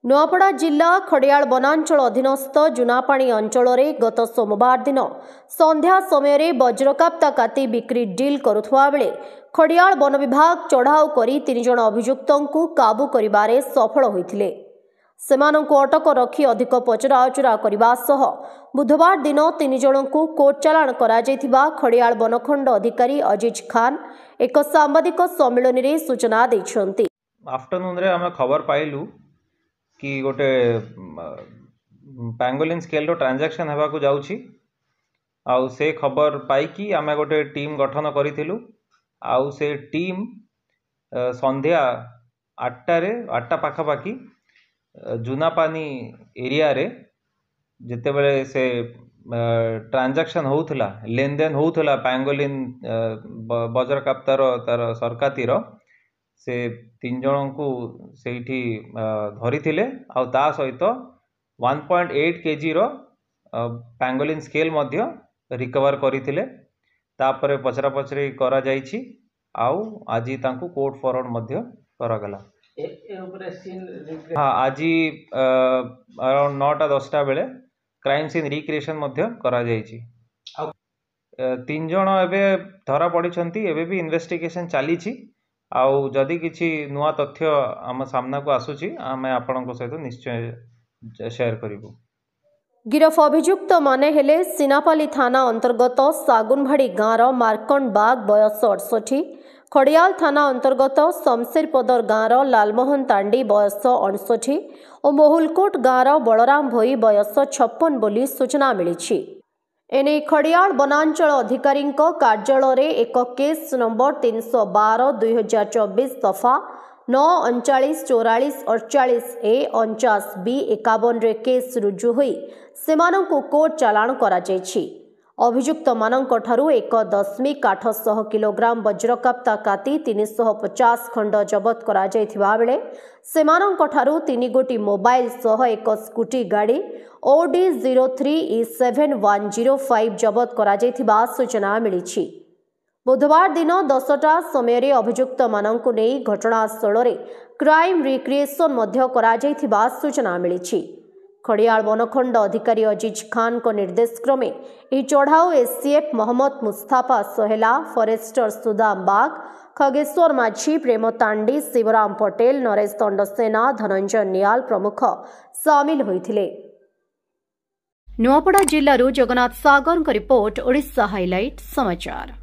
नुआपड़ा जिला खड़ियाल वनांचल अधीनस्थ जुनापाणी अंचल गत सोमवार दिन संध्या समय वज्रकाप्ता काती बिक्री डील करुवा बेले खड़ियाल वन विभाग चढ़ाऊ करी 3 जण अभियुक्तों को काबू करिबारे सफल होइथिले। सेमानंकु अटक रखी अधिक पचराउचरा करबा सह बुधवार दिन 3 जण को कोर्ट चालाण करा जायथिबा खड़ियाल वनखंड अधिकारी अजीज खान एक सांबादिक सम्मेलन रे सूचना दैछन्ति। आफ्टरनून रे हम खबर पाइलु कि गोटे पैंगोलिन स्केल रो ट्रांजैक्शन हेबा को जाउछि आउ से खबर पाई कि आमे गोटे टीम गठन करिथिलु आउ से टीम संध्या 8टा पाखापाखी जुनापानी एरिया रे जेते बेले से ट्रांजैक्शन होउथला लेन देन होउथला पैंगोलिन वज्रकाप्तार तार सरकातीर से 3 जण को सेठी धरिथिले आ ता सहित 1.8 kg रो पैंगोलिन स्केल मध्य रिकवर करिथिले। तापरे पचरा पचरी करा जाइछि आउ आजी तांको कोर्ट फॉरवर्ड मध्य करा गला। हाँ आज अराउंड 9टा-10टा बेले क्राइम सीन रिक्रिएशन मध्य करा जाइछि। 3 जण एबे धरा पड़िछन्ती एबे भी इन्वेस्टिगेशन चलीछि आउ जदि किछि नुआ तथ्य आम सामना को आसुछि आमे आपनक सहित निश्चय शेयर करिवु। गिरफ अभियुक्त माने हेले सिनापाली थाना अंतर्गत सागुनभाड़ी गाँवर मार्कंड बाग बयस 68, खड़ियाल थाना अंतर्गत शमशेरपदर गाँवर लालमोहन तांडी बयस 59 और मोहुलकोट गाँवर बलराम भोई बयस 56 बोली सूचना मिली। एने खड़ियाल वनांचल अधिकारी कार्यालय एक केस नंबर 312/2024 दफा 9-39-44-48-A-49-B-51 रे केस रुजु होई सेमानंकु कोर्ट चालाण करा जायछि। अभियुक्त मानंक ठारू 1.8 किलोग्राम वज्रकाप्ता काती 350 खंड जबत करा जायथिबा बेले सेमानंक ठारू 3 गोटी मोबाइल सह एक स्कूटी गाड़ी OD 03E7105 जबत करा जायथिबा सूचना मिलिछि। बुधवार दिन 10टा समय अभियुक्त मानंकु नेई घटनास्थल रे क्राइम रिक्रिएशन मध्य करा जायथिबा सूचना मिलिछि। खड़ियाल वनखंड अधिकारी अजीज खान को निर्देश क्रमे यह चढ़ाऊ एससीएफ मोहम्मद मुस्ताफा सोहेला, फॉरेस्टर सुदाम बाग, खगेश्वर माझी, प्रेम तांडी, शिवराम पटेल, नरेश दंडसेना, धनंजय नियाल प्रमुख सामिल होइथिले। नुआपड़ा जिल्लारू जगन्नाथ सागर रिपोर्ट ओडिशा हाइलाइट समाचार।